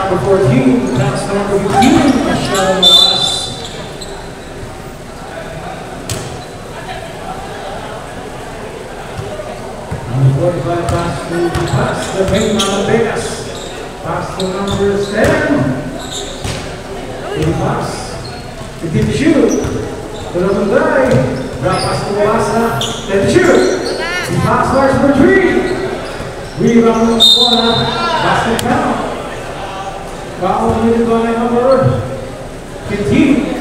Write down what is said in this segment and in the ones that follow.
number 14, pass to number 15, Michelle Ross. Number 45, pass to Main Malabegas. Pass to number 10. Pass to Deep Shoot. To number 9. Drop pass to Wasa. Then shoot. Pass large for 3. Rebound corner. Basket count. Foul committed by number 15.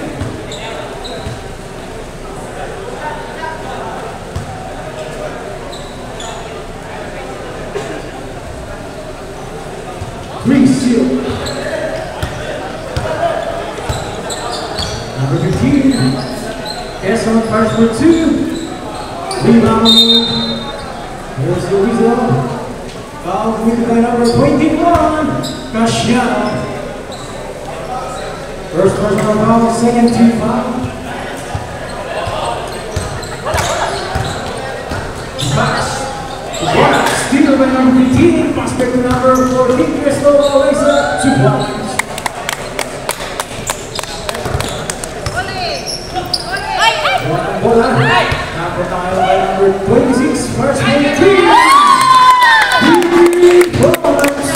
Seal. Number 15. Kesson pass for 2. Rebound. Here's the result. Foul committed by number 21. Casiano. First personal foul, second team foul. Pass. Steal by number 15, pass back to number 14, Cristobal Leza, 2 points. Bola, number 9 by number 26, first one, 3 points.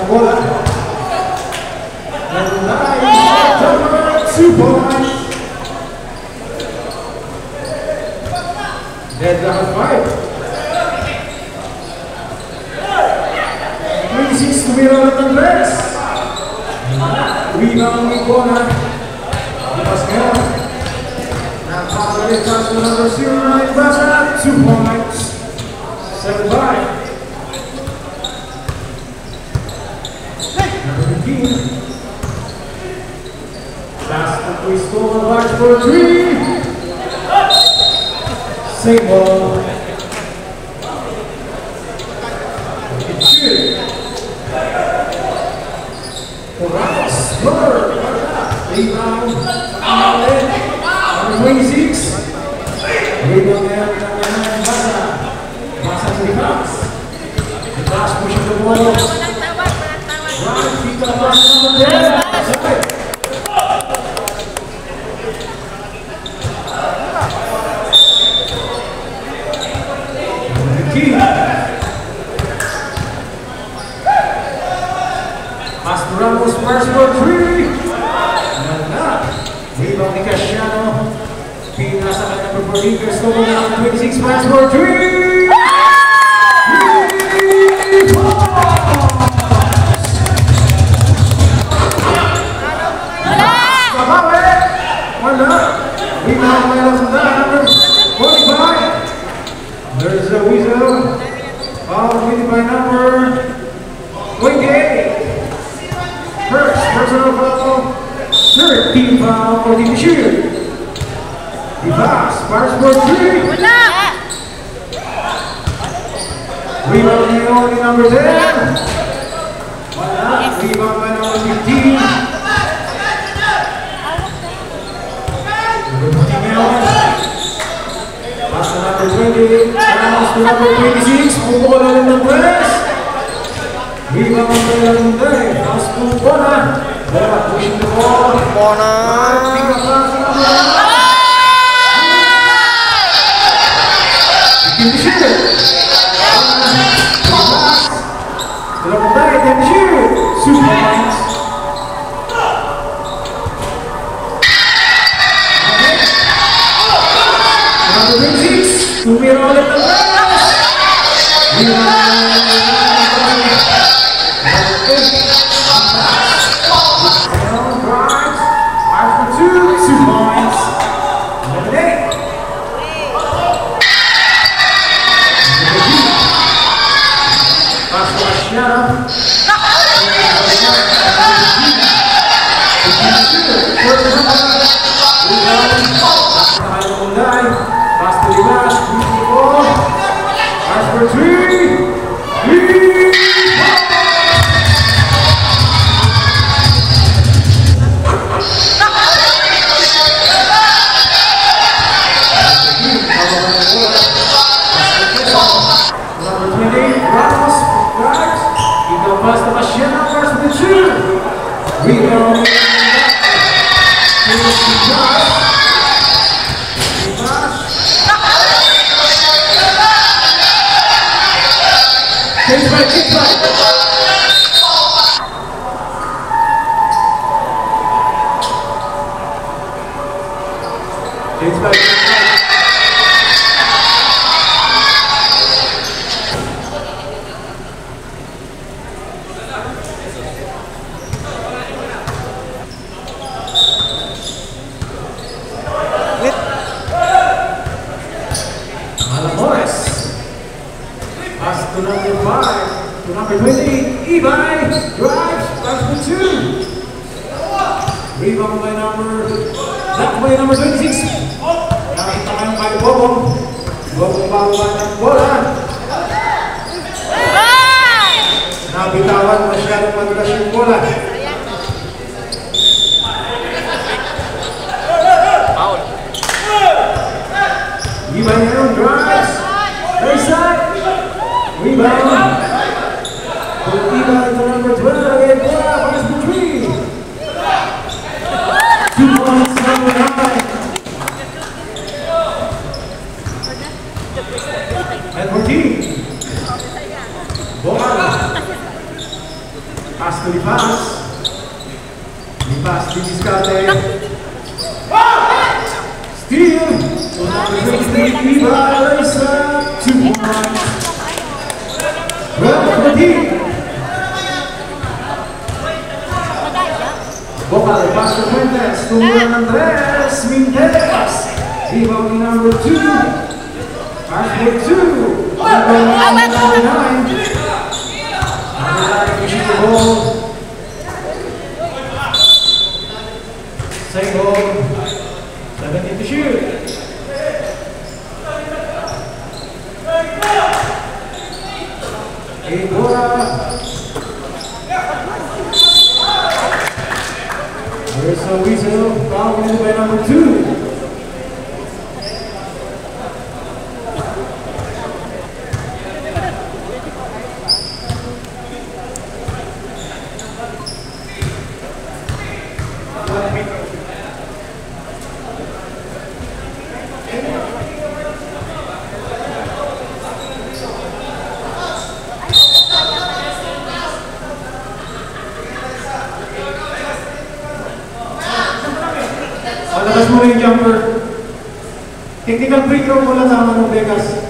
Bola. 2 points. That's number 5. 26 to Miro Andres. Rebound in corner. Pascal. Now positive pass to number 09, Basa. 2 points. 7-5. Number 15. Last we score large for 3. Same ball. Shoot. Ramos. Bird. Rebound. Number 26. Rebound there. Number 9. Basa. Basa to the pass. The pass pushing the ball. Right. Keep the pass number 10. Outside. Ramos first for 3. Rebound ni Casiano. Pinasa ka number 14. Cristobal number 26. Pass for 3. Wala. Rebound number 45. There's a whistle. Foul committed by number 28. First personal foul, third team foul for the shooter. The pass, for 3. Rebound only number 10. Rebound by number 15. Pass to number 20. Pass to number 26. Pukul ulit ng press. Rebound by number 9. Pass to Bona. Bona pushing the ball. Bona. The shooter. To number 9. The shooter. 2 points. Number 26. Tumira ulit ng press. It's back. Malamores. Pass to number 5. To number 20. Ibay. Drives. Pass for 2. Rebound by number 26. Nakita kayo kay Bobong. Bobong bago ng bola. Nabitawan masyadong madulas yung bola. Foul. Ibay ngayon drives. Right side. Rebound. Ibay to number 12. Again, bola. Pass for 3. 2 points, number 9. And 14. Bola. Pass to Lipas. Lipas didiskarte. Steal. So number 23, Ibay. 2 points. 12-14. Boca de Paso Fuentes, number Andres Minteras. Rebound number 2. Pass for 2. Number 9. Pushing the ball. Same ball. 17 to shoot. Bola. There's a whistle, foul by number 2. Malabas mo yung jumper. Technical free throw mula sa ng Vegas.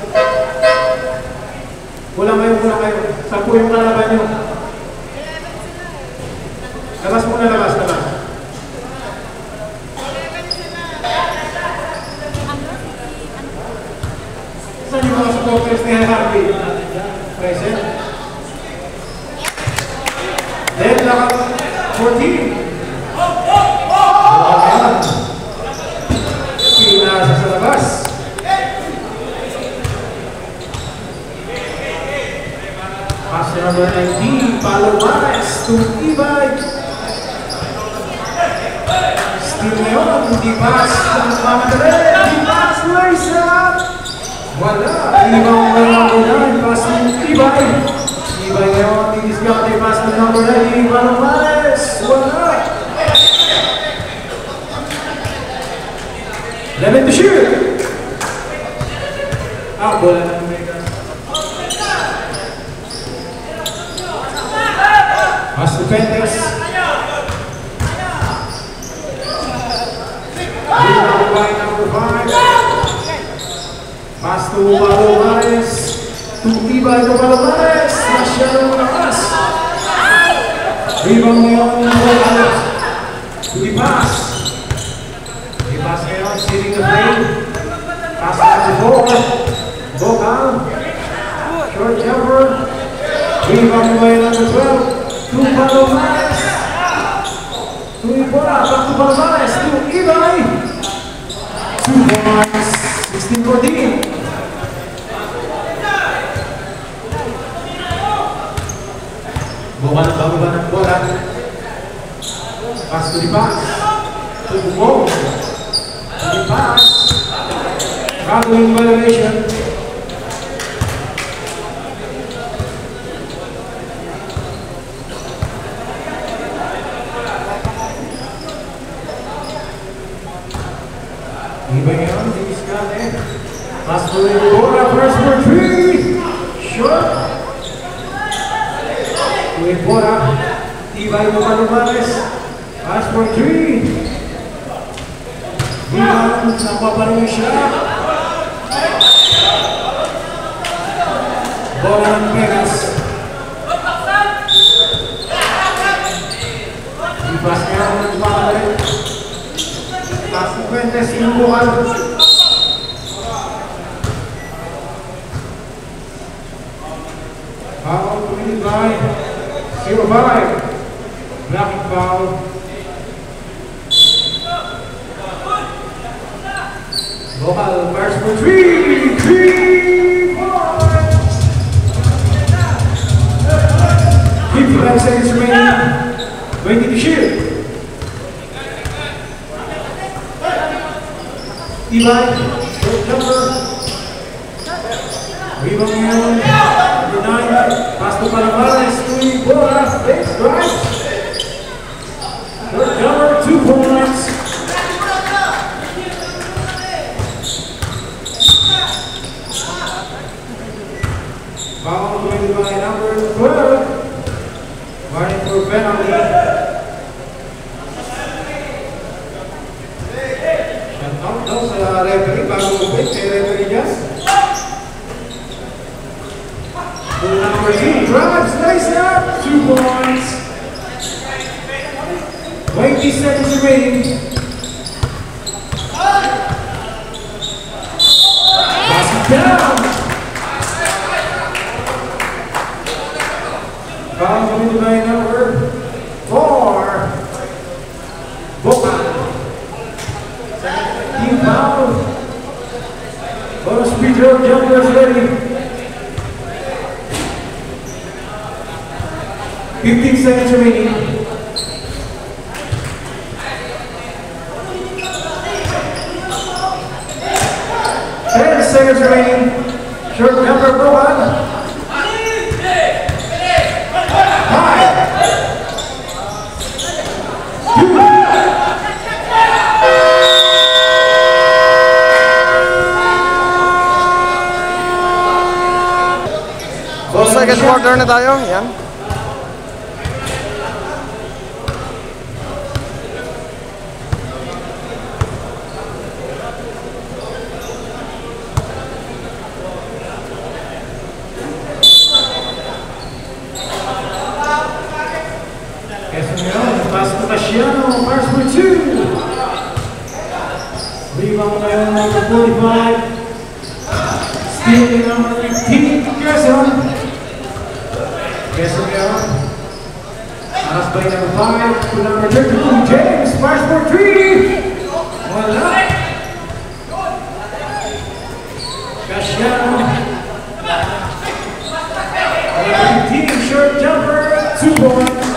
Wala kayo. 10 yung lalaban nyo. Labas muna, labas. Saan yung mga supporters ni Harvey? Present. Then, lakas 14. Pinasa sa labas. Pass number 19, Palomares to Ibay. Steal ngayon, di pass. Di pass, nice up. Wala, ibang number 9, pass to Ibay. Ibay ngayon, di pass to number 19, Palomares. Wala. 11 to shoot. Bola ng Vegas. Pass to Fuentes. Rebound by number 5. Pass to Palomares. To Ibay to Palomares. Masyadong lakas. Rebound ngayon. To the pass. Pass ngayon, stealing the play. Pass to Boca. Boca. Short jumper. Rebound by number 12. To Palomares. To Ibora. Back to Palomares. To Ibay. 2 points. 16-14. Boca na bababa ng bola. Pass to the pass. To Boca. The pass. Traveling violation. Ibay ngayon, didiskarte. Pass to Ibora, first for 3. Short. To Ibora. Ibay to Palomares. Pass for 3. Rebound, nakuha pa rin yung shot. Bola ng Vegas. Ibas niya ang nagpapalik. Pas ng Fuentes, inubukan. Foul committed by 0-5. Blocking foul. Local fires for 3 points. 55 seconds remaining. 20 to shoot. Tibay, short jumper. Rebound ngayon. Number 9. Pass to Palabares. 3 bola. Base drive. Short jumper. 2 points. Foul committed by number 12. Running for penalty. Shoutout daw sa referee bago mag-break kay referee Jazz. Number 2 drives, nice up, 2 points. 20 seconds remaining. Pass it down. Foul committed by number 4. Boca. Team foul. Bonus free throw jumpers ready. 15 seconds remaining. 10 seconds remaining. Short jumper, Boca. Second quarter na tayo, yan. Casciano, fires for 2. Rebound by number 45. Stealing number 15, Gerson. Gerson ngayon. Pass by number 5 to number 32, James. Fires for 3. Wala. Casciano. Number 15, short jumper, 2 points.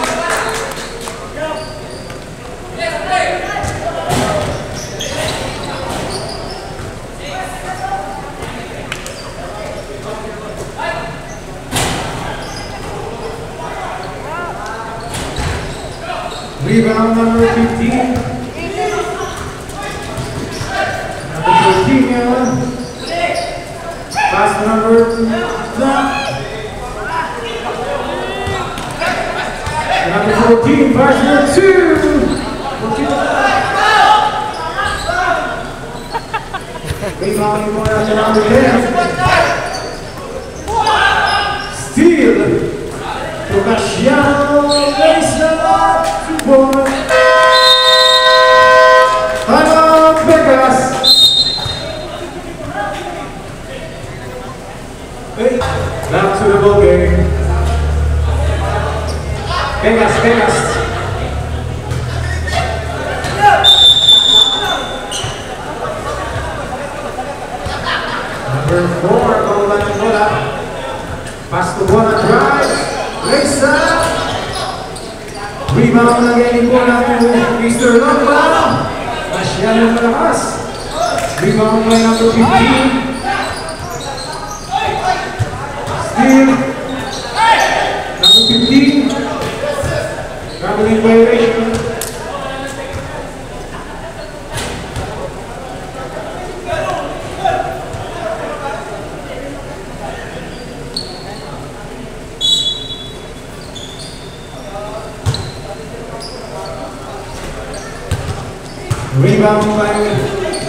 Rebound number 15. Number 14 ngayon. Pass number 9. Number 14, pass number 2. Rebound mo na sa number 10. Steal. To Casciano. Race na lang. Timeout, Vegas. Back to the ball game. Vegas. Number 4, bola ng bola. Pass to bola, drive. Race up. Rebound again po natin Mr. Lomba. Masyadong malakas. Rebound by number 15. Steal. Number 15. Traveling violation. Rebound by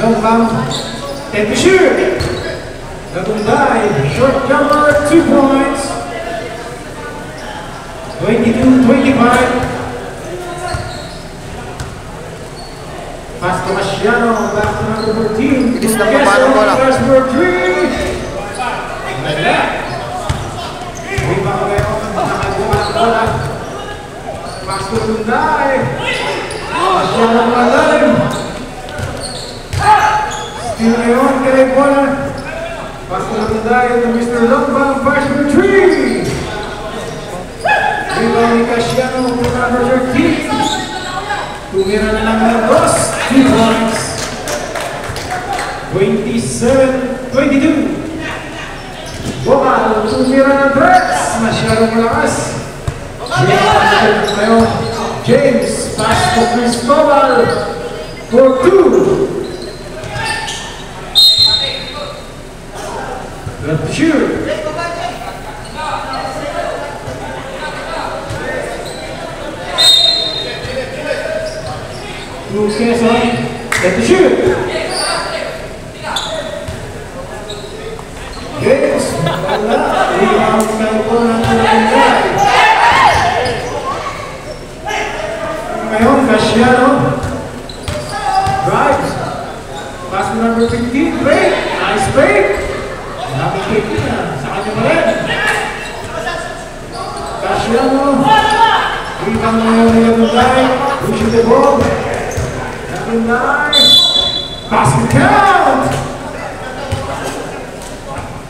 long bump, 10 to shoot. Nagunday, short jumper, 2 points. 22-25. Pass to Masiano, back to number 14. Gusto na pass for 3. Like that. Rebound ngayon, nakagawa ng bola. Pass to Nagunday. Masiano malalim. Steal ngayon, kaya bola. Pass to Nagunday to Mr. Longbang, pass for 3. Rebound ni Casiano to number 13. Tumira na lang ng Ross. 2 points. 27-22. Bokal, tumira ng Drex. Masyadong malakas. James, pass to Cristobal for 2. Good shoot. Quezon, get the shoot. James, wala. Rebound kay Bonan Nagunday. Ngayon, Casiano. Drives. Pass to number 15, break. Nice break. Nakikip niya. Sa kanya pa rin. Casiano. Rebound ngayon ni Nagunday. Pushing the ball. Nice. Pass and count.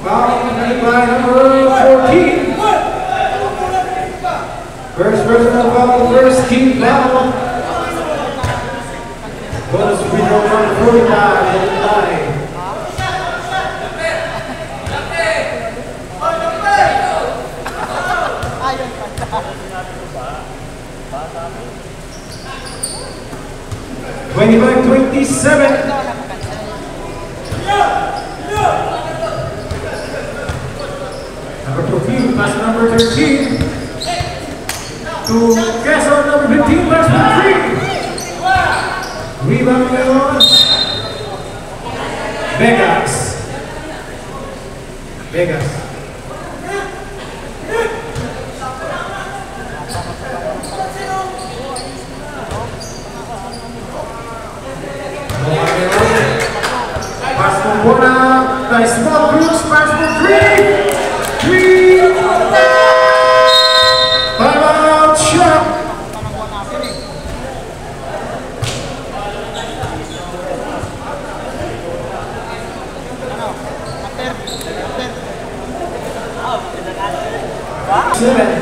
Foul by number 14. First personal foul, first team foul. Bonus free throw number 45. (25-27). Number 14, pass number 13. To Quezon, number 15, pass number 3. Rebound ngayon. Vegas. Pass from Bona by small groups, pass for 3. 3. Timeout shot. Seven.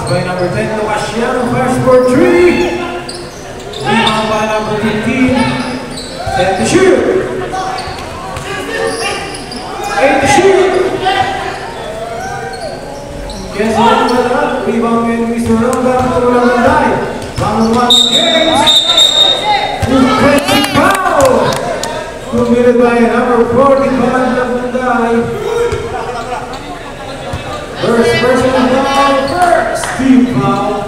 By number 10 to Casiano, first for 3. Rebound by number 15. 10 to shoot. 8 to shoot. Guess what? Rebound with Mr. Longbang to Nagunday. 1-1 games. 20 foul. Committed by number 40 Nagunday. First personal foul, first team foul.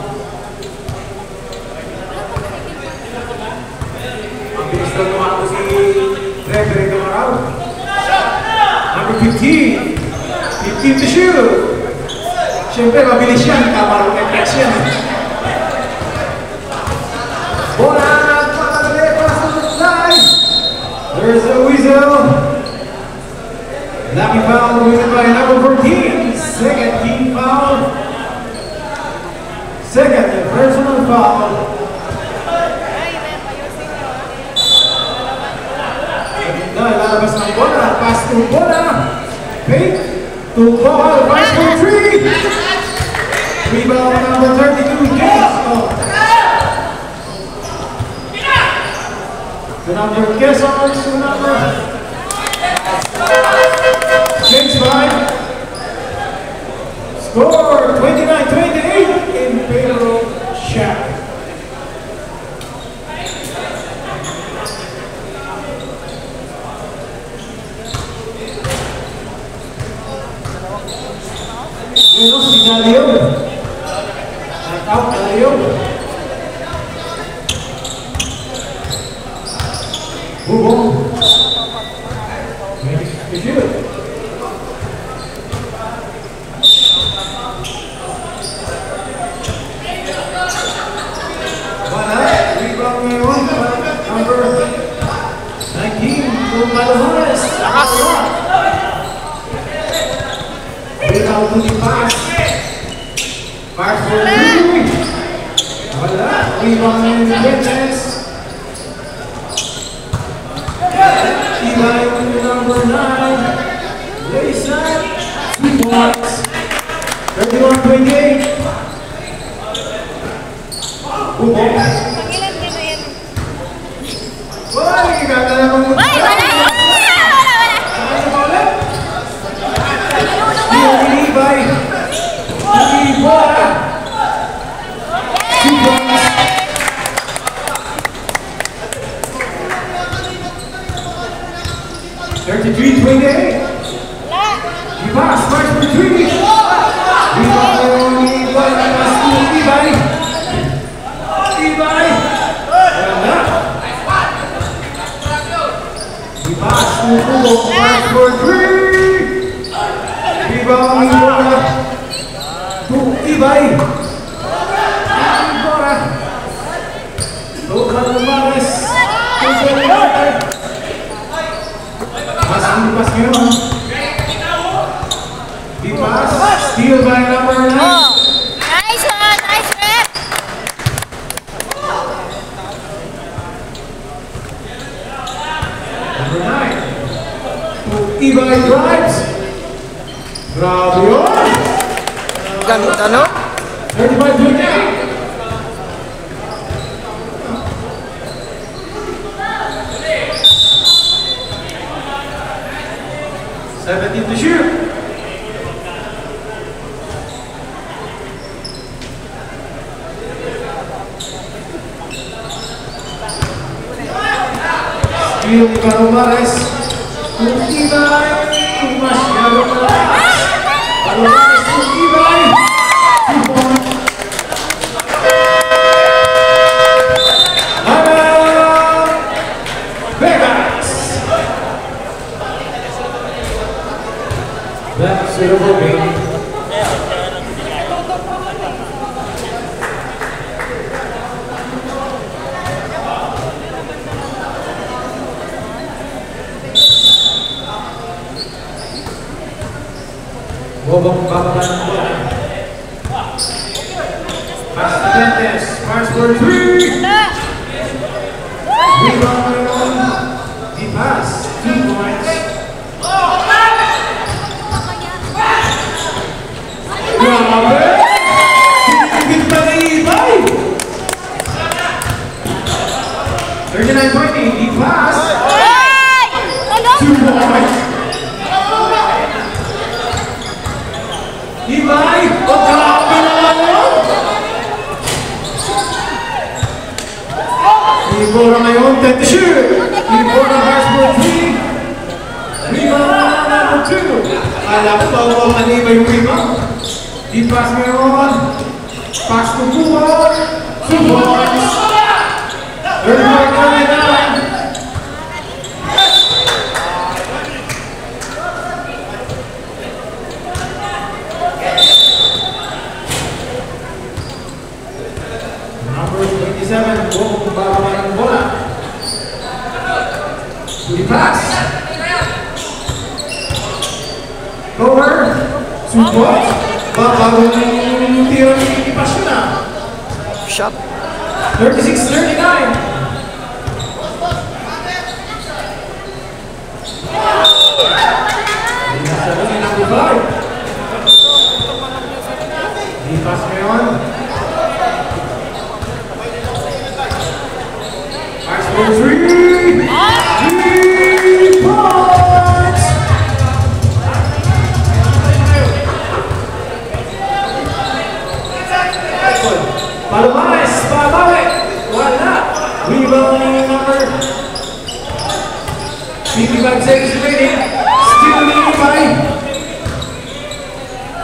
Ang bilis na tumakbo si Gregory Camarao. Number 15. 15 to shoot. Siyempre, mabilis yan. Camarao catch yan. Bola, patatali, pass to the side. There's a whistle. Lucky foul committed by number 14. Second team foul. Second personal foul. Lalabas ng bola. Pass to bola. Fake to ball. Pass for 3. Rebound number 32. James. To number Quezon. To number James 5. Score 29-28 in favor of Shaq. Ito si Galio. Shout out Galio. Bubong. Ready to shoot. Rebound ngayon, number 19, Malamares. Rebound to the pass. Pass for three. Wala. Rebound ngayon ni Benches. Rebound to number 9. Wayside. 2 points. 31-28. Bubong. Wala, ganda naman mo. Wala! Ibay. Ibora. 2 points. $33-28. Ibas, march for 3. Ibay. Ibay. Ibas, march for 3. Rebound Ibora. To Ibay. Ibora. To Calamares. Pas ngayon. Ibas, steal by number 9. Nice one! Nice rep! Number 9. To Ibay drives. Grabe yun! Gamit ano? 35-28. To shoot. Steal ni Calamares. Ibay. Masyado malakas. Calamares to Ibay. 2 points. Vegas. That's it over me. Bobong bababa ng bola. Pass to Bentes. Pass for 3. Rebound ngayon. The pass. 2 points. Grabe! Hinigit pa ni Ibay! 39-20, the pass. 2 points. Ibay! O grabe naman yun! Ibora ngayon, 10 to shoot! Ibora pass for 3. Rebound number 2. Alam ko ba ako kanina yung rebound? I-pass ngayon. Pass to Buwan. 2 points. 34-29. Number 27, Bobong bababa ng bola. I-pass. Cover. 2 points. Bagong tira ni Ipasyo na. Shot. 36-39. Number 5. Di-pass ngayon. Pass for 3. 3 points. Palomares, babawi. Wala. Rebound number 55 seconds remaining. Still leading by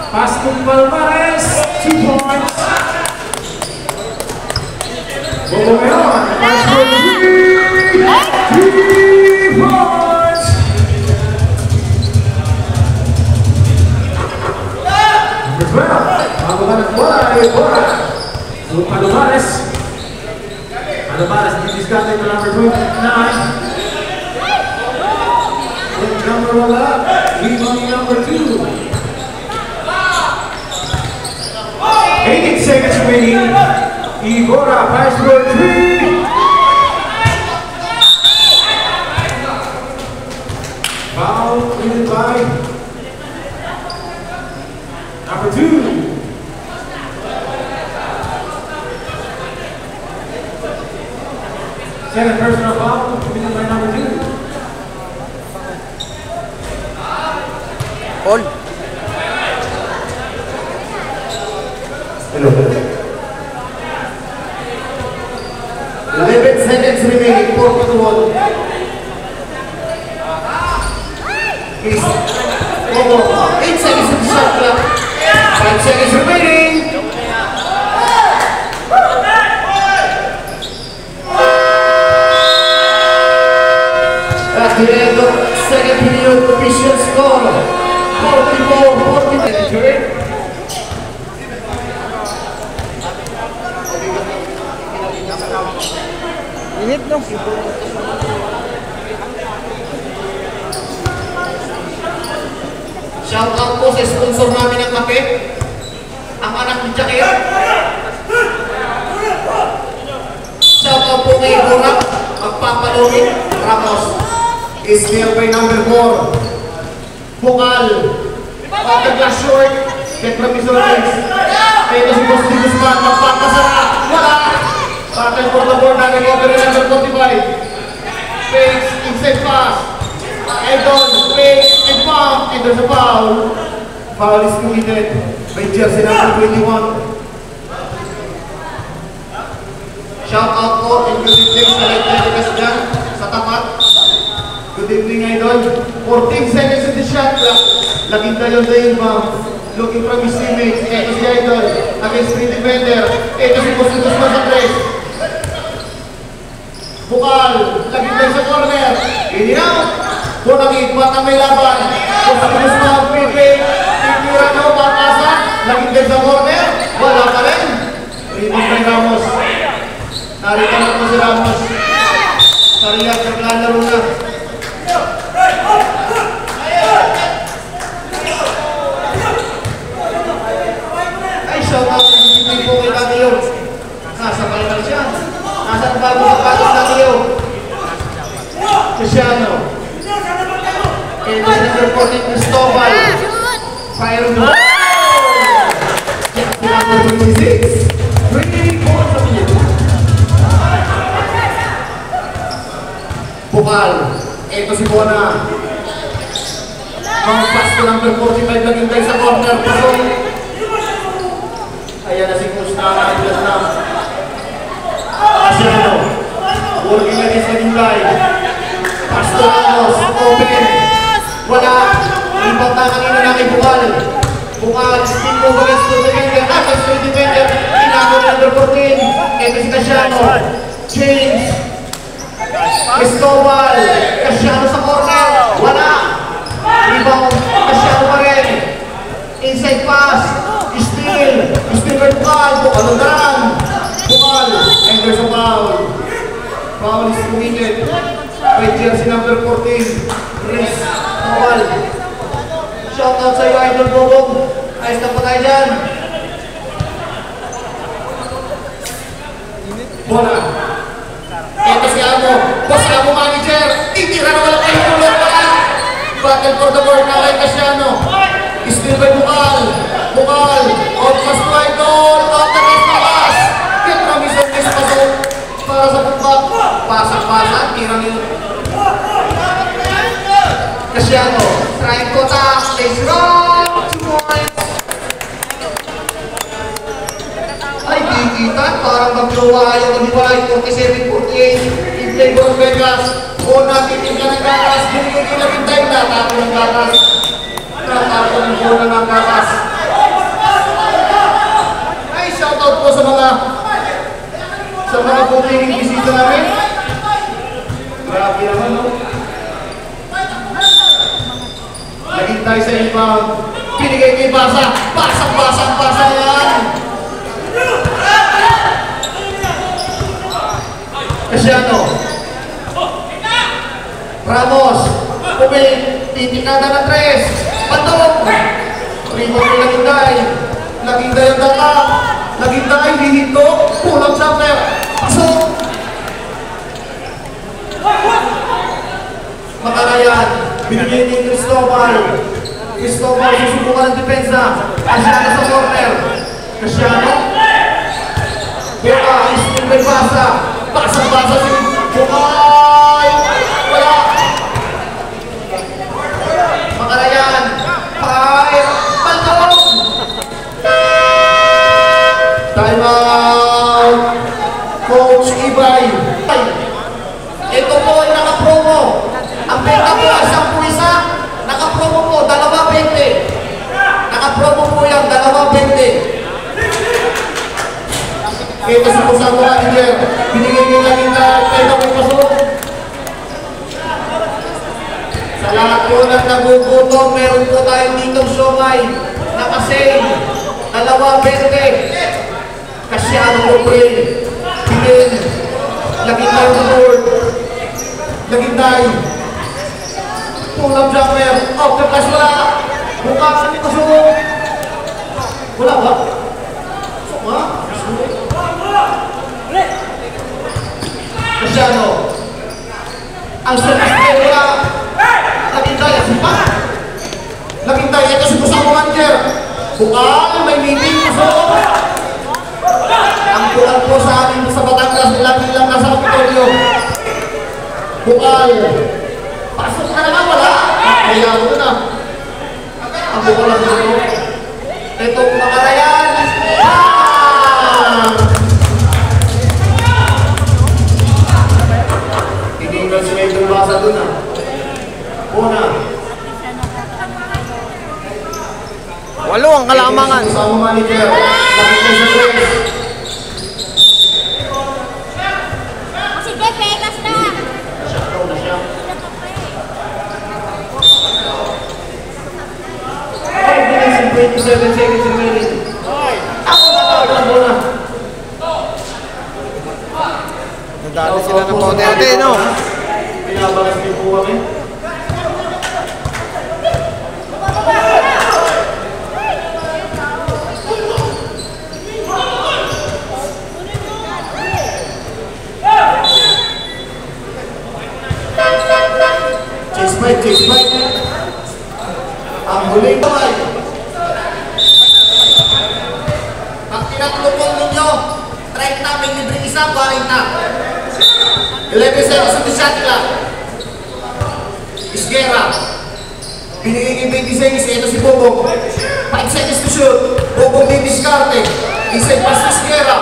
Pass to Palmares, 2 points. Bobo Meron, pass for 3 points. Number 12, bago ng bola ay bola. So Palmares. Palmares, didiskarte to number 29. Number 1 rebounding number 2. 18 seconds remaining. Igora pass for 3. Foul committed by number 2. Second personal foul committed by number 2. All. 11 seconds remaining, 4-1. Please. 8 seconds in the shot clock. 5 seconds remaining. At the end of second period, official score 44-43. Init no? Shout out po sa sponsor namin ng kape, ang anak ni Jacket. Shout out po kay Burak, magpapalungin, Ramos. Is there by number 4. Bukal, Pagkaglas short, Petromisolis. Ito si Boss Di Guzman, magpapasara, wala. Battle for the board na recovery number 45. Fakes, inside pass. Idol, fakes, and pump. And there's a foul. Foul is committed by jersey number 21. Shout out po and good evening sa Light dyan sa tapat. Good evening, Idol. 14 seconds in the shot clock. Laging tayo sa inbound. Looking from his teammates. Ito si Idol against 3 defender. Ito si Boss Di Guzman sa press. Bukal, lagi tayo sa corner. Ininaw. Punangit, bata may laban. Boss Di Guzman, Pipe. Titira na, bakasa. Lagi tayo sa corner. Wala pa rin. Rebound kay Ramos. Narito na po si Ramos. Sariyat, naglalaro na. Ay, shout out sa hindi po kay Tatio. Nasa pala siya. Nasa bago sa patos na Tatio. Cristiano. And the number 14, Cristobal. Fire on the ball. Number 26. 3 points of you. Bukal. Ito si Bona. Mga pass ko number 45 laging tayo sa corner. Pasok. Ayan na si Costa. Adilas na. Asiano. Working against the Gulay. Pass to Ramos. Open. Wala. Impact na kanina na kay Bukal. Bukal. Spin move against the defender. Against the defender. Inago na number 14. Ito si Casiano. James. Cristobal. Casiano sa corner. Wala. Rebound. Casiano pa rin. Inside pass. Steal. Steal by Bukal. Bukal ang darang. Bukal. And there's a foul. Foul is committed by jersey number 14. Chris Bukal. Shout out sa iyo, Idol Bobong. Ayos na po tayo dyan. Bola. Ito si Amo. Boss Amo manager. Itira na wala kayo tulog pa. Battle for the board na kay Casiano. Steal by Bukal. Bukal. Outpass to Idol. Outpass na pass. Get from his own pasok. Para sa pumbak. Pasak-pasak. Tira nila. Casiano. Trying to attack. Stays wrong. 2 points. Ay, dikitan. Parang magjowa yung maghiwalay. 47-48. In-play ko ng Vegas. O natin ka ng gatas. Binigay ko na rin tayo. Natapon ng gatas. Natapon ng bola ng gatas. Naghintay sa rebound. Binigay kay Basa. Basa yan. Casiano. Ramos. Titikada na 3. Patong. Rebound kay Naghintay. Naghintay ang dala. Naghintay, hihito. Pulang jumper. Pasok. Makarayan. Binigay ni Cristobal. Cristobal susubukan ng depensa. Casiano sa corner. Casiano. Buka. Istil may Basa. Basa si Bukay. Wala. Makarayan. Fire. Pantong. Time out. Coach Ibay. Ito po ay naka-promo. Ang benta po ay 10 naka-promo po, 2.20. Naka-promo po yan, 2.20. Ito sa pusang manager. Binigay nila kaya may pasok. Sa lahat po ng nagugutom, meron po tayong ditong siomay. Naka-sale. 2.20. Casiano po pre. Bilin. Naghintay sa board. Naghintay. Pulang jumper. Off the flash wala. Buka. Pasok. Wala ba? Pasok ba? Casiano. Ang service play wala. Naghintay. Sipat. Naghintay. Ito si pusang manager. Buka. May meeting. Pasok. Ang buwan po sa amin sa Batangas, lagi lang nasa Kapitolyo. Bukal. Pasok na naman, wala. Kaya mo na. Ang bukal lang dito. Ito, Makarayan. Tinignan si Medyo Basa doon ah. Una. 8 ang kalamangan. Sa manager. Nakita sa Grace. Sige, Vegas na. Shutdown na siya. Ay, bilis yung 27 seconds remaining. Ako na. Nadali sila ng pote-ate, no? Pinabalas din po kami. Chase bike. Ang huling kamay. Pag tinatlupong ninyo, try namin libre isa, 40. 11 seconds sa shot clock. Isguera. Binigay kay 26, ito si Bobong. 5 seconds to shoot. Bobong may diskarte. Inside pass to Isguera.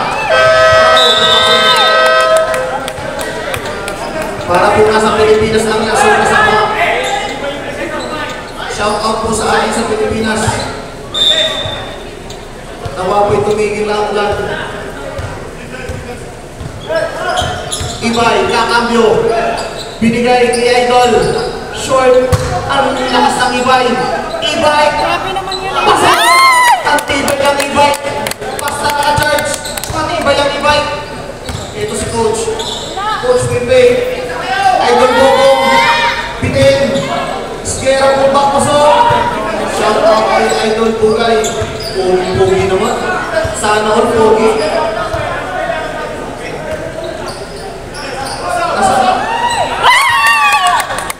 Para po nasa Pilipinas lang yan, so kasama. Shout out po sa akin sa Pilipinas. Nawa po'y tumigil lang ulan. Ibay, kakambyo. Binigay kay Idol. Short. Ang lakas ng Ibay. Ibay. Basta. Ang tibay ang Ibay. Basta naka-charge. Matibay ang Ibay. Ito si Coach. Coach Pepe. Idol Bobong. Pitin. Skera po bakpasok. Shout out kay Idol Bugay. Pogi naman. Sana all pogi.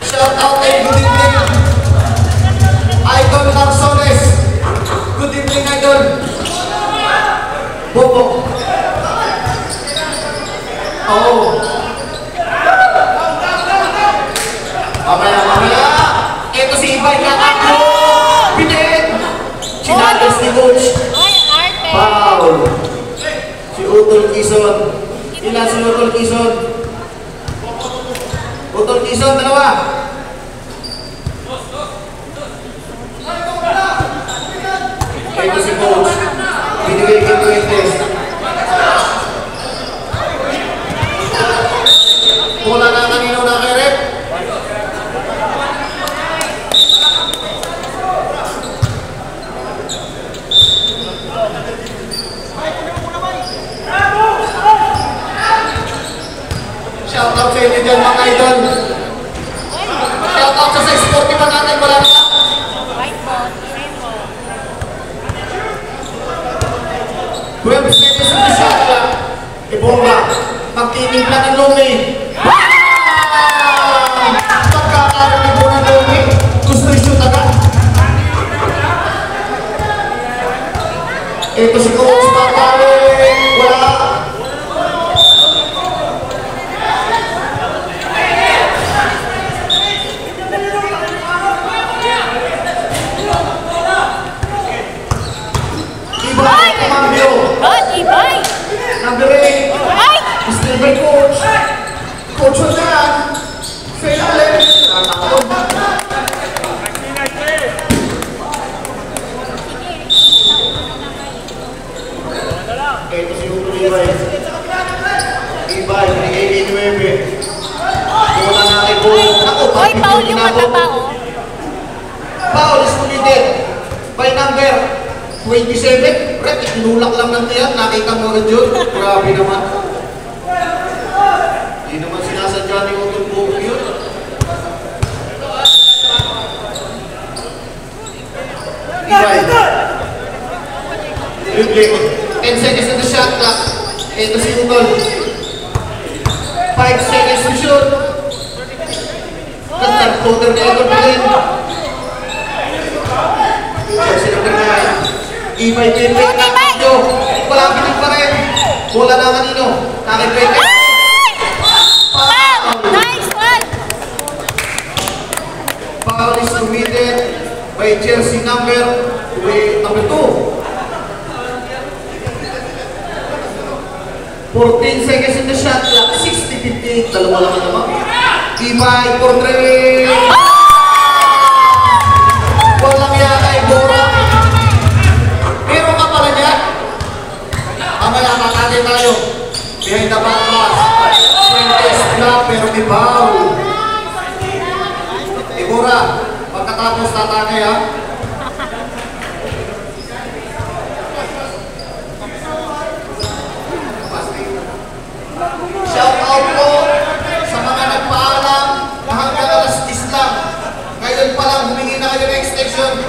Shout out kay good evening. Idol Narsones. Good evening, Idol. Bobo. Oh. Mamaya. Ito si Ibay kakaklo. Pitin. Sinagos ni Coach. Foul. Si Utol Quezon. Ilan si Utol Quezon? Utol Quezon, 2. Ito si Coach. Binigay kay Fuentes. Wala na kanino na kay Rep. Bora, magtitimpla ng Lumi. Pagkakarinig po ng Lumi, gusto i-shoot agad. Ito si Coach Papale, wala. Ibay, Kumambio. Ibay! Number 8, still by Coach. Coach Odan, Faye Allen. Ito si Uto Ibay. Ibay, binigay kay 9. Wala na kay Bulo. Ako, Hoy, Paul yung matatao. Paul is committed by number 27. Red, itinulak lang ng tiyan. Nakita mo rin yun. Grabe naman. Hindi naman sinasadya ni Uto Bulo yun. Ibay. Dribbling. 10 seconds na the shot clock. Ito si Utol. 5 seconds to shoot. Third quarter na ito pa rin. Jersey number 9. Ibay Pepe na ito. Wala pinig pa rin. Bola na kanino. Nakit Pepe. Nice one! Foul is committed by Chelsea number 2. 14 seconds in the shot clock, 60-50, dalawa lang naman. Ibay, for 3. Walang yata yung Bora. Meron ka pala niya. Mamaya makakali tayo. Behind the back pass. Fuentes block, pero may foul. Bora, pagkatapos tatake ha. Shout out po sa mga nagpaalam na hanggang alas 10 lang. Ngayon pa lang humingi na kayo ng extension.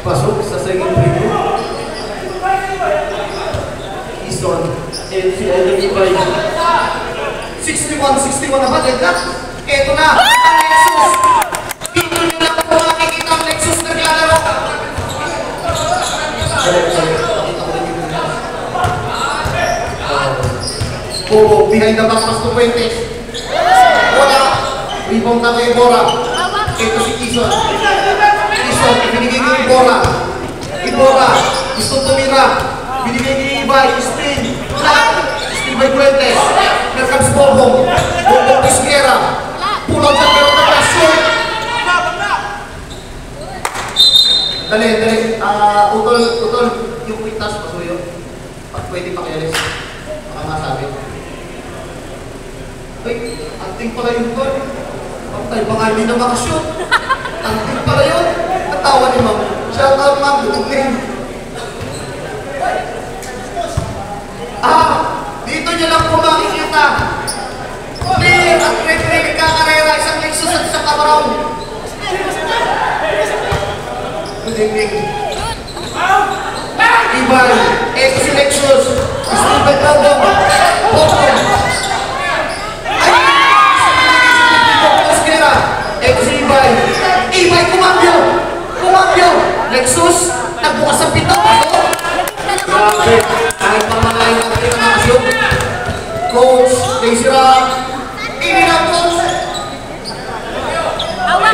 Pasok sa second preview. Ison and si Eden Ibay. 61 na ba? Ito na, ang Nexus. Dito nyo lang po makikita ang Nexus naglalaro. Oo, behind the back pass to Fuentes. Wala. Rebound na kay Bora. Ito si Ison. Ison, binigay kay Bora. Ibora, gusto tumira. Binigay kay Ibay, spin. Spin by Fuentes. Here comes Bobong. Bobong Pisquera. Pull out sa pero nag-shoot. Dali. Utol, yung quick-touch pasuyo. Pwede pakialis. Baka masabi. Ay, anting pala yung tol. Pagtay, baka hindi na makashoot. Anting pala yun. Natawa ni Ma'am. Shout out, Ma'am. Good. Dito nyo lang po makikita. Clear at red-red nagkakarera. Isang Lexus at isang Camarón. Good evening. Ibay. Ito si Lexus. Stephen Baldong. Boston. Ito si Ibay. Ibay, kumambyo. Lexus, nagbukas ang pinto. Grabe. Kahit pamalayan natin ang nakasyon. Coach, Daisy Rock. Ini na, Coach.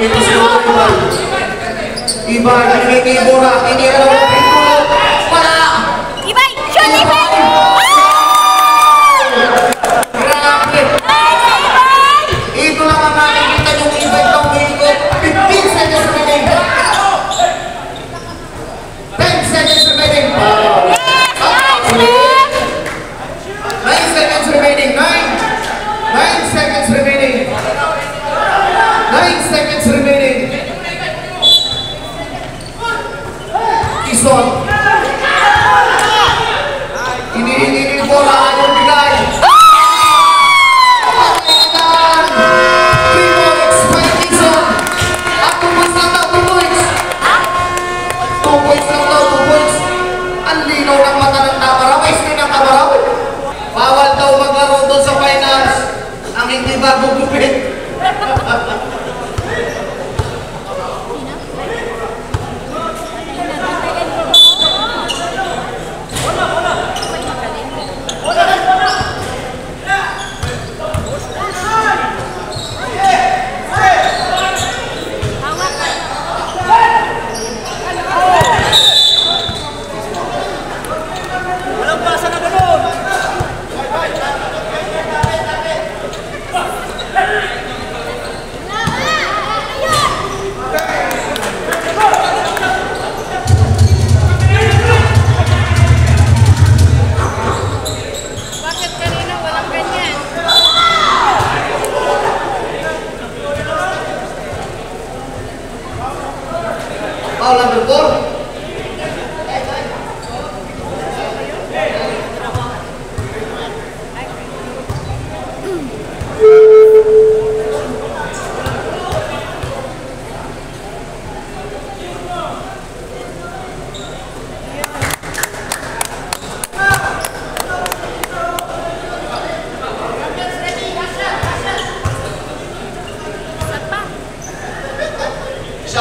Ito si Ibay. Ibay, binigay kay Bora. Ini na lang ang pinto. Wala. Ibay! Shoot, Ibay! Grabe. Ito lang ang nakikita yung Ibay ng umiikot. 15 seconds remaining. 10 seconds remaining. 9 seconds remaining. 9 seconds remaining. 9 seconds remaining. Ison.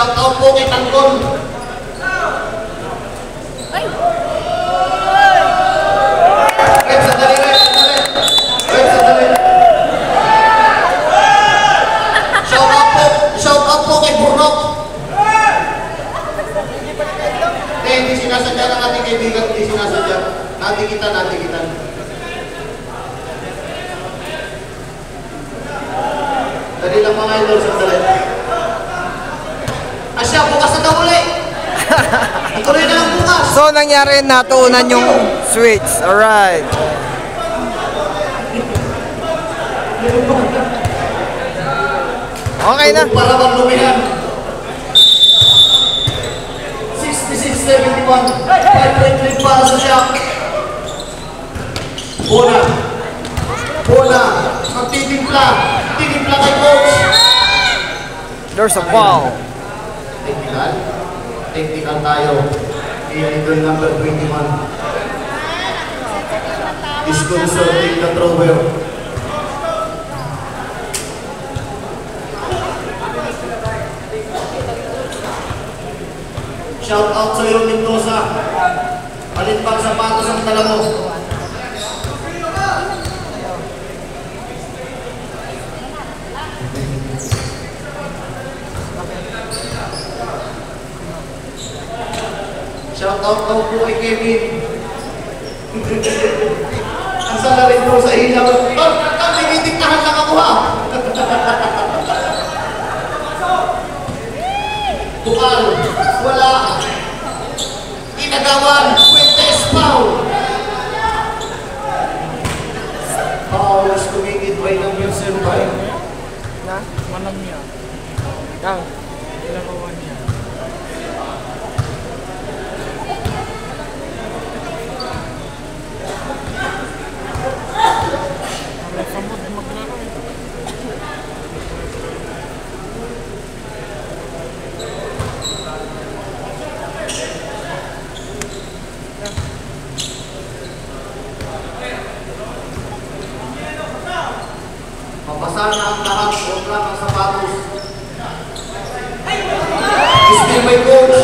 Shout out po kay Tanggol. Ay! Rep, sandali, Rep, sandali. Rep, sandali. Shout out po kay Burnok. Hindi sinasadya ng ating kaibigan, hindi sinasadya. Natikitan. Dali lang mga idol, sandali. Asya, bukas na daw ulit. Ituloy na lang bukas. So, nangyari, natuunan yung switch. Alright. Okay na. Para bang lumihan. 66-71. 5.3 para sa siya. Bola. Magtitimpla. Titimpla kay coach. There's a foul. Technical tayo. Idol number 21. Is consulting the thrower. Shout out sa iyo, Mendoza. Palit pang sapatos ang dala mo. Shout out daw po kay Kevin. Ang salarin mo sa ilaw. Nagtitiktahan lang ako ha. Bukal. Wala. Inagawan. Fuentes. Foul. Foul is committed by number 05. Na? Manang niya. Yang. Ilagawan niya. Mabasa na ang lahat. Huwag lang ang sapatos. Still by coach.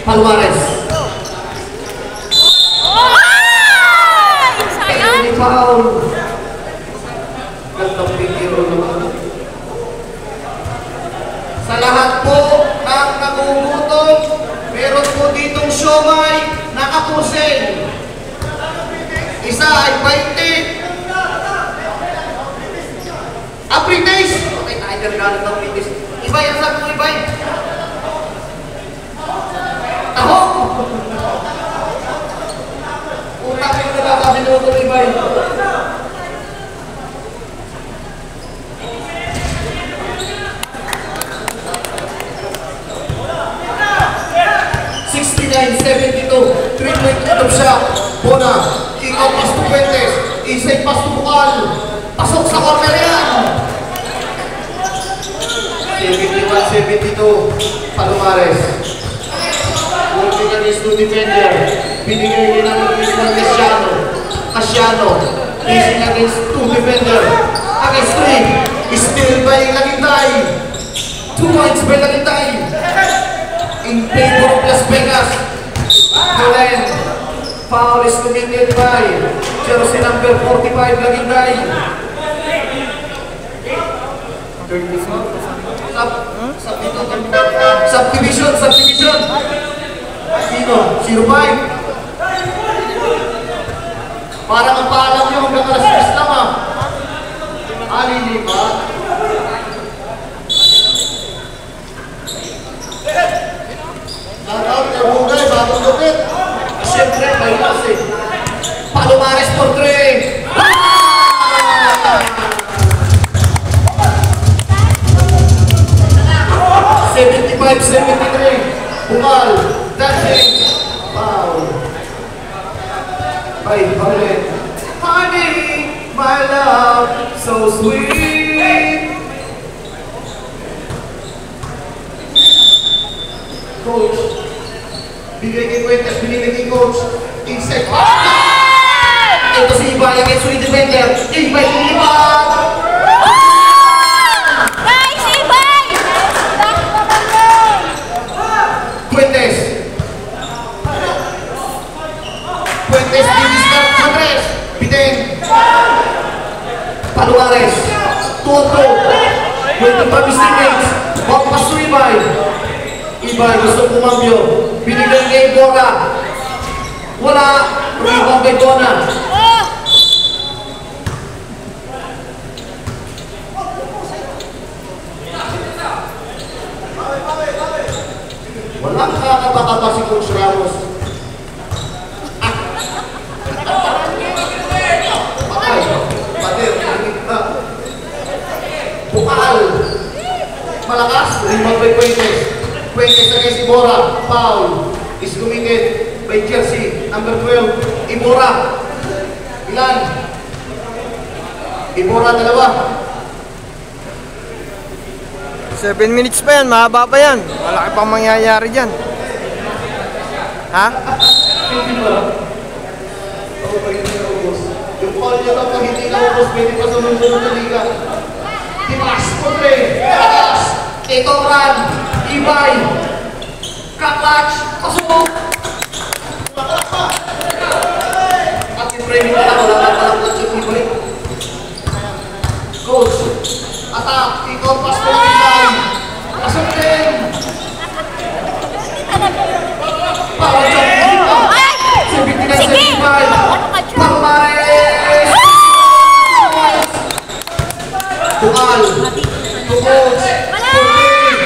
Palmares. Penalty foul. Gandang pigiro naman. Sa lahat po ng nagugutom, meron po ditong siomay na kapusin. Isa ay 20. Aprites! Okay, tayo regalo ng aprites. Ibay, ang sabi mo, Ibay? Tahong! Utang yung nagkakaminuto, Ibay. Three-point lead siya. Bona. Ikaw pas to Fuentes. Isay pas to Bukal. Pasok sa corner yan. 71-72. Palomares. Working against two defender. Binigay din ang ng Casiano. Facing against two defender. Against three. Still by Lagintay. 2 points by Lagintay. In favor of Las Vegas. Glenn. Foul is committed by jersey number 45, Lagintay. Subdivision. Sino? 05. Parang ang paalam nyo hanggang alas 10 lang ah. Alilipat. Shoutout kay Bugay, bagong lupit. Siyempre, may las eh. Palomares for 3. 75-73. Bukal. Dancing. Foul. By Paulet. Honey, my love, so sweet. Coach. Bigay kay Fuentes, binigay kay coach. Inside. Ito si Ibay against with defender. Ibay lilipat. With the teammates, Pagpas to Ibay. Ibay gusto kumambyo. Binigay kay Bora. Wala. Rebound kay Donna. Walang kakabaka si Coach Ramos. Patay. Pater. Bukal. Malakas. Rebound by Fuentes. Fuentes na kay si Bora. Foul. Is committed by Jersey. Number 12. Ibora. Ilan? Ibora dalawa. 7 minutes pa yan, mahaba pa yan. Malaki pang mangyayari dyan. Ha? Hindi ba? Yung call niya daw, hindi na ubos, pwede pa sa mundo ng liga. Timas, Pondre, Takas, Ito Ran, Ibay, Kaklach, pasok! At yung framing na lang, wala ka palang clutch yung Ibay. Coach, attack, Ito, pasok, Ibay, pasok din! Para sa Sige! Ano ka, Chu? Pagmares! Bukal! Tukos! Kurtin!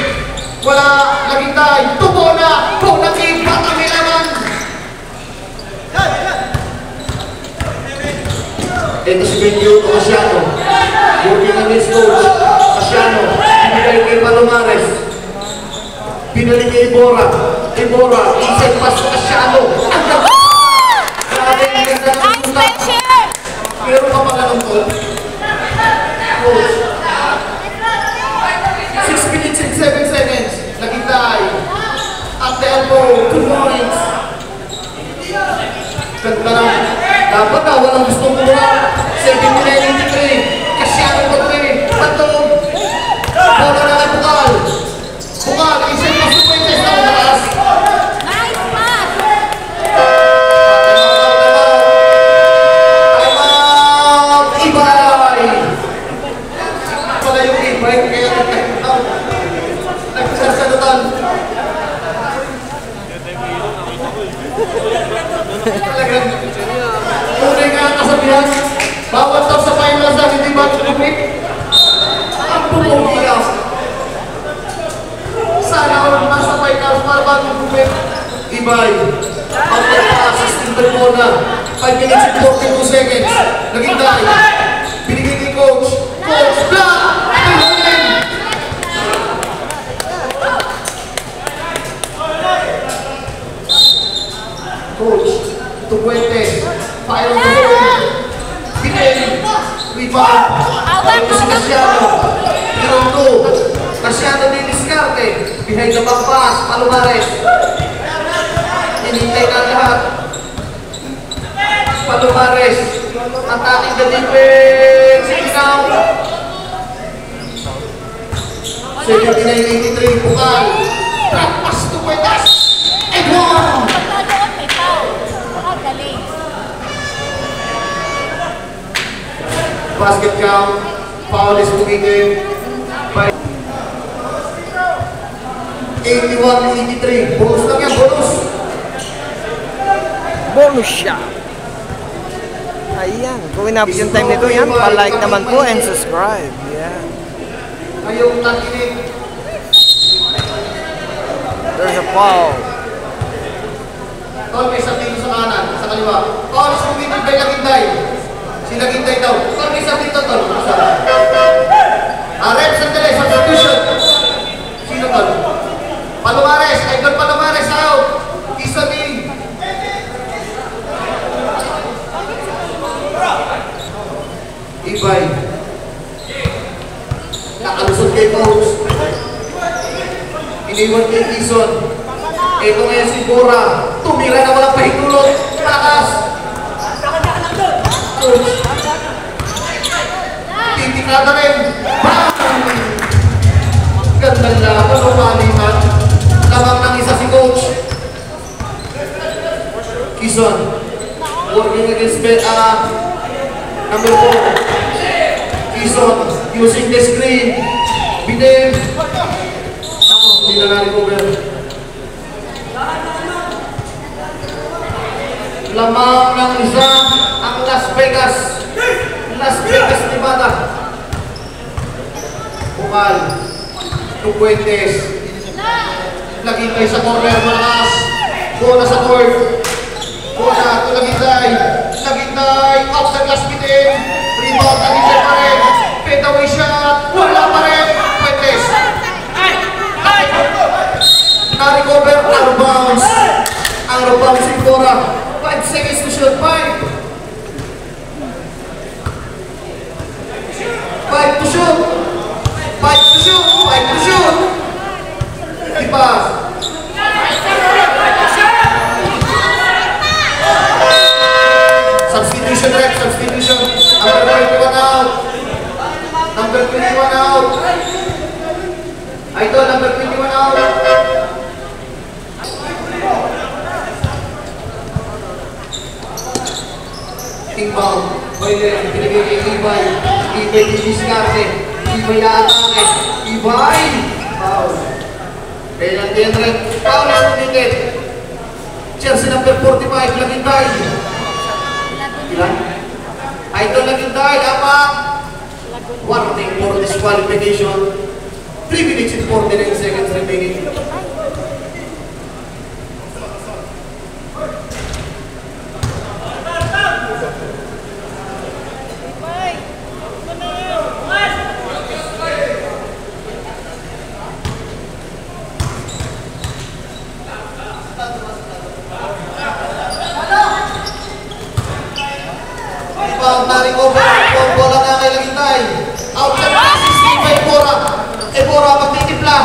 Wala! Lagitay! Tubo na! Punakib! Batang ilaman! Ito si Benyo Casiano. Working against coach. Casiano. Binigay kay Palomares. Binalik kay Ibora. Ibora. Inside pass to Casiano. Nice pressure! Pero kapag anong tol, coach, 6 minutes and 7 seconds, Lagitay, at the elbow, 2 points. Ganda na, dapat na, walang gustong kumuha, 79-83, Casiano po rin, patong, bola na ang Bukal, Bukal, isang masupuntes na mataas. Nice pass! Ibay! Pala yung Ibay, kaya nagsasalutan. Talagang, tunay nga ang kasabihan, bawat daw sa finals na hindi ba lumit? Ang pumugiya. Sana ako nasa finals para ba lumit? Ibay, ang pagpasas ng Bermona, 5 minutes and 42 seconds. Naging dahil, binigay kay Coach. Coach, block! Pinulin! Coach, Tupuente, fire on the field. Binigay, rebound. Ito si Casiano. Hero 2. Casiano din diskarte. Behind the back pass, Palomares. Hinintay na lahat. Palomares, attacking the defense, ikaw. 79-83, Bukal. Pass to Puertas. And one! Pagkaloon, may foul. Ah, galing. Basket count. Foul is committed by 81-83. Bonus lang yan, bonus. Bonus shot. Ayan, kung inabot yung time nito yan, pa-like naman po and subscribe. Yeah. Ngayong nakinig. There's a foul. Tol, may isang dito sa kanan, sa kaliwa. Tol, is committed by Lagintay. Si Lagintay daw. Tol, may isang dito, Tol. Rep, sandali, substitution. Sino, Tol? Palomares, Idol Palomares out. Isa din. Ibay. Nakalusot kay Coach. Iniwan kay Kison. Ito ngayon si Bora. Tumira na walang pahintulot. Takas. Coach. Titikada rin. Bang! Ganda lang. Ano palitan? Lamang ng isa si Coach. Kison. Working against number 4. Kison. using the screen. Bitin. Ako, hindi na na-recover. Lamang ng isa ang Las Vegas. Las Vegas, Nevada. Bukal. Tupuentes. Lagitay sa corner, malakas. Bola sa court. Bola, tulagitay. Lagitay. Out sa glass bitin. Rebound, lagitay pa rin. Fade away shot. Wala pa rin. Puentes. Na-recover. Out of bounds. Out of bounds si Bora. 5 seconds to shoot. 5 to shoot. 5 to shoot. 5 to shoot. Ipas. Substitution rep. Substitution. Number 21 out. Number 21 out. Idol, number 21 out. Inbound. Boyler. Pinagay kay Ibay. Ibay didiskarte. Ibay na-atake. Ibay. Foul. Penalty and red. Foul is committed. Jersey number 45. Lagintay. Ilan? Idol Lagintay. Apat. Warning for disqualification. 3 minutes and 49 seconds remaining. Na-recover. Bola na kay Lagintay. Outside na 16 by Bora. Bora magtitipla.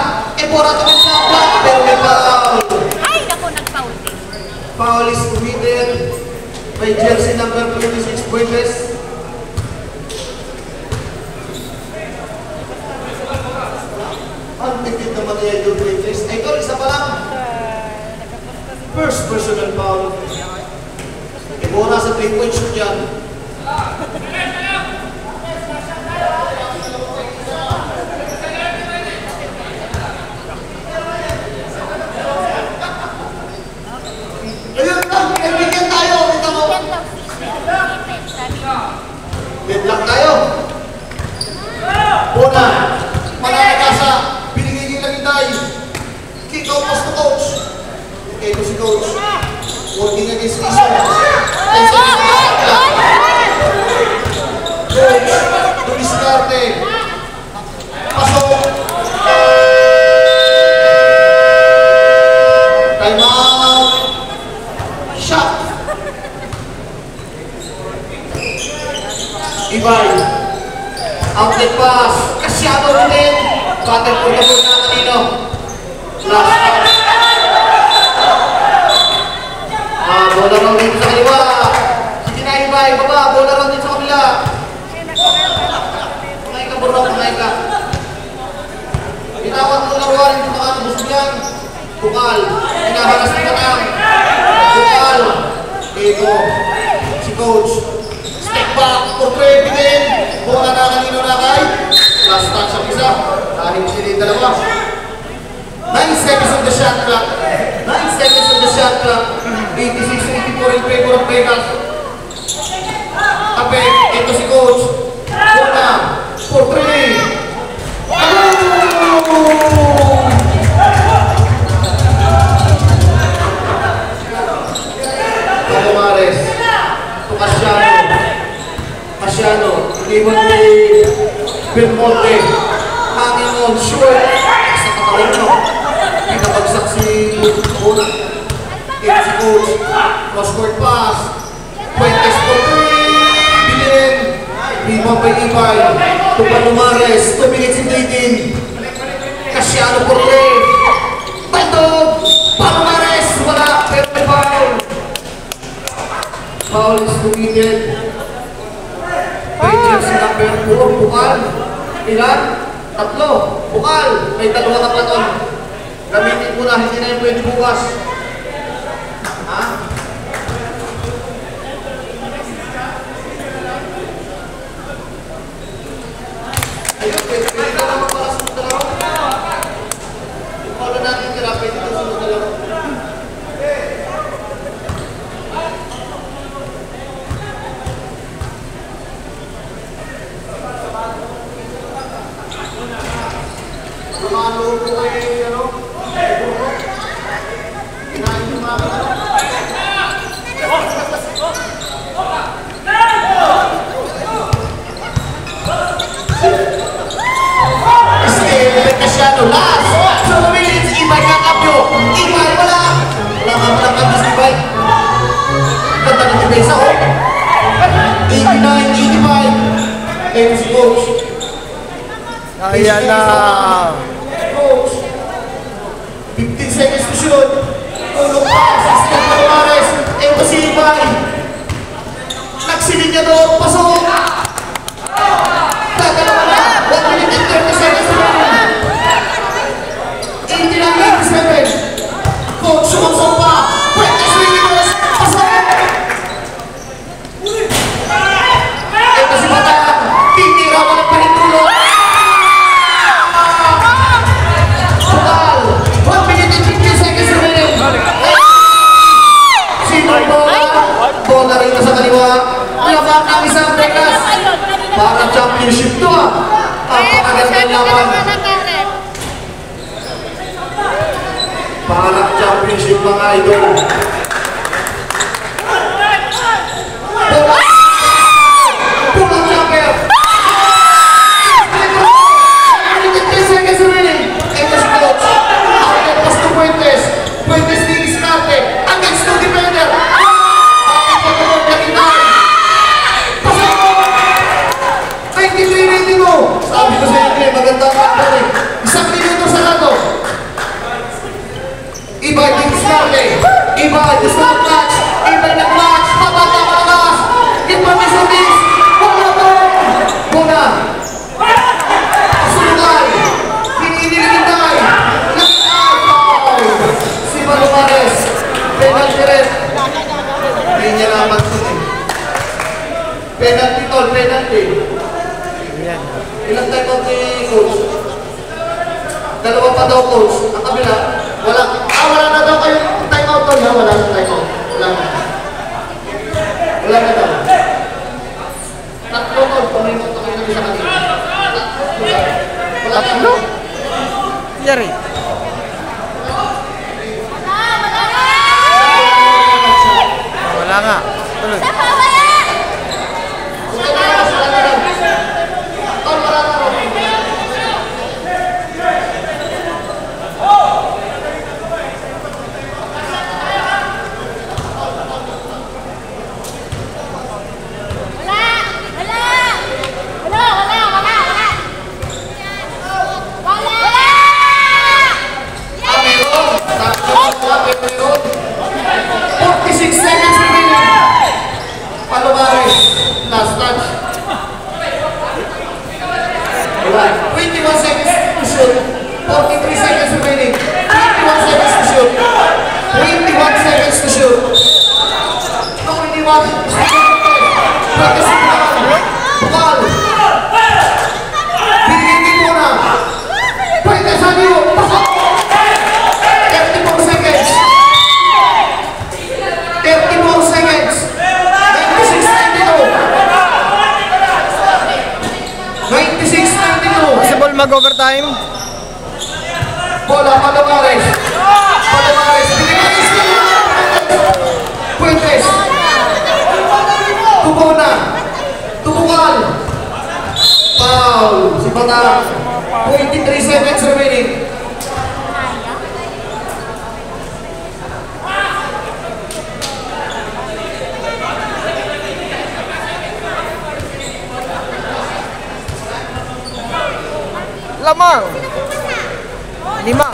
Bora tumipla. Pero may foul. Ay, ako nag-foul din. Foul is committed by jersey number 26, Buentes. Unbigit naman niya yung Buentes. Idol, isa pa lang. First personal foul. Bora sa 3-point shoot yan. Ayun lang, kaibigan tayo. Ito mo. Deadlock tayo. Bona. Mananagasa. Binigay yung Lagintay. Kick out pass to coach. Okay, ito si coach. Working against Iso. Coach, tumiskarte. Pasok. Time out. Shot. Ibay. Outlet pass. Kasyado ulit. Battle for the ball na kanino. Last pass. Bola round dito sa kaliwa. Sige na Ibay. Baba. Bola round dito sa kabila. Pangay ka bro. Pangay ka. Pinawag mo lang warin dito ka. Busog yan. Bukal. Pinahalas na lang. Bukal. Ito. Si coach. Step back. Portrait din. Bola na kanino na kay. Last touch ang isa. Dahil sila yung dalawa. 9 seconds on the shot clock. 9 seconds on the shot clock. 86-84 in favor of Vegas. Tape. Ito si coach. Bola. Portrait. Mares. Casiano. Iniwan ni Belmonte. Hangin on. Short. Sa katawan nyo. Pinabagsak si Bona. Ito si coach. Cross-court pass. Puentes for 3. Bilin. Rebound by Ibay. Tupano Mares. 2 minutes and 18. Casiano for 3. Baltog. Pano Mares. Wala. Pero may foul. Foul is committed. By jersey number 4, Bukal. Ilan? 3. Bukal. May 2 na platon. Gamitin mo na. Hindi na yung pwede bukas. Ha? Ayun Lalo po kayo, ano? Kinain yung mga ano? Casiano, last 2 minutes, Ibay kakapyo. Ibay, wala. Wala ka si Ibay. Ganda ng depensa, oh. 89, 85. Ayun si coach. Ayan na. Coach. 15 seconds to shoot. Tulog pa. Assistant Palomares. Ayun si Ibay. Nagsilid niya doon. Pasok. Tatalawa na. 1 minute and 30 seconds to run. 89-87. Coach, sumusok pa. Pwede swingers. Pasok. Ito si Bata. Titira mo ng panitulog. Bukal. 1 minute and 15 seconds remaining. Sino ang bola? Bola rin na sa kaliwa. Laban ng isang Vegas. Para championship to ah. Napakagandang laban. Para championship mga idol. Bola jumper. 10 seconds remaining. Ito si coach. Outlet pass to Fuentes. Fuentes ni Iscarte. Against the defender. Bakit ko naman kakinay? Pasok! 93 mo. Sabi ko sa inyo, magandang kapal eh. 1 minuto sa lato. Ibay ni Iscarte. Ibay, gusto ng clutch. Ibay na clutch. Pabata malakas. Gitman ni Sotis. Bola to. Bola. Sunugay. Hinihintay. Nakitay. Si Palomares. Penalty red. Hindi niya naman ito eh. Penalty tol, penalty. Ayan. Ilang time out ni coach? Dalawa pa daw coach. Ang kabila, wala. Wala na daw kayong time out tol. Wala na time out. Wala na. Wala na daw. Tatlo tol. Pamimot na kayo ng isa kanina. Wala na. Yari. Wala nga. Tuloy. Last touch. 21 seconds to shoot. 43 seconds remaining. 21 seconds to shoot. 21 seconds to shoot. No, hindi mo. Pwede si Bukal. Binigyan mo na. Pwede sa niyo. Pasok. 34 seconds. 34 seconds. 96-92. Possible mag-overtime? Bola, Palomares. Palomares. Fuentes. Tubona. Tubukal. Foul. Si Bata. 23 seconds remaining. Lamang. 5. Wala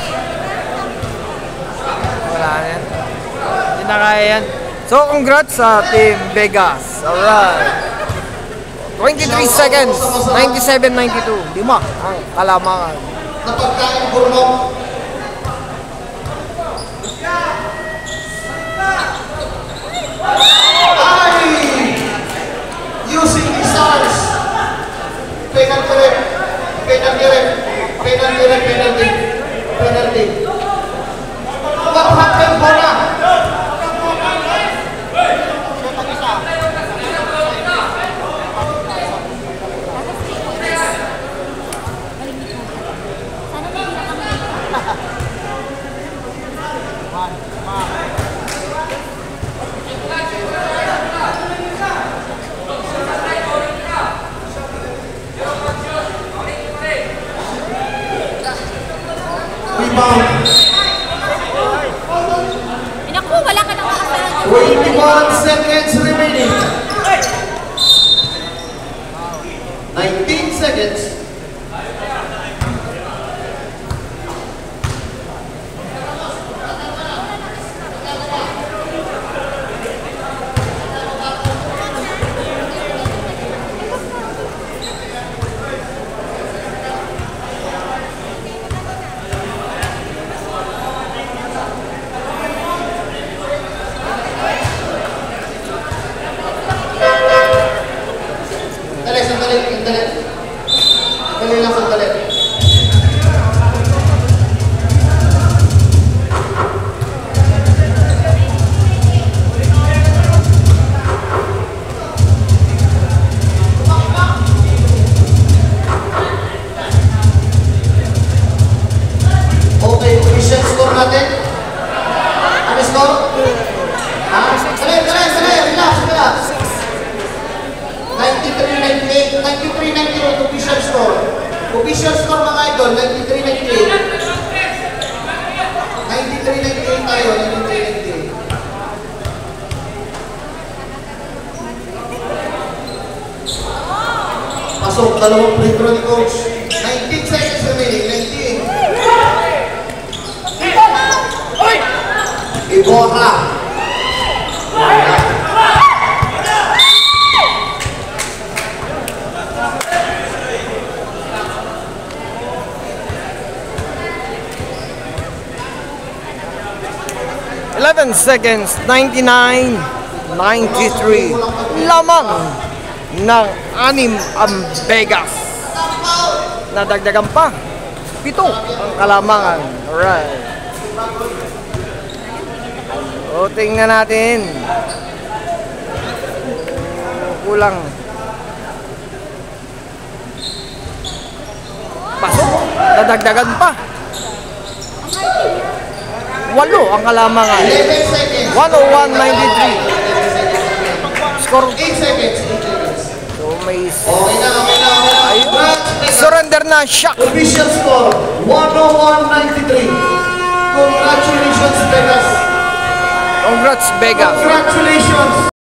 na yan. Hindi na kaya yan. So, congrats sa Team Vegas. Alright. 23 seconds. 97-92. 5 ang kalamangan. Napagkain Burnok. Ay! Using missiles. Penalty red. Penalty red. Penalty red. Penalty. Penalty. What happened, Bona? Sana hindi na kami rebound. Naku, wala ka nang makasalanan. 21 seconds remaining. 19 seconds. Sandali. Sandali lang, sandali. Okay, official score natin. Ano score? Ha? Sandali, relax. 93-98 official score. Official score mga idol, 93-98. 93-98 tayo, 93-98. Pasok, dalawang free throw ni coach. 19 seconds remaining, 19. Iborra. 11 seconds, 99, 93. Lamang ng 6 ang Vegas. Nadagdagan pa. 7 ang kalamangan. Alright. O, tingnan natin. Kulang. Pasok. Nadagdagan pa. 8 ang kalamangan. 11 seconds. 101-93. Score. 8 seconds. So may Okay na. ayun. Surrender na shot. Official score, 101-93. Congratulations, Vegas. Congrats, Vegas. Congratulations.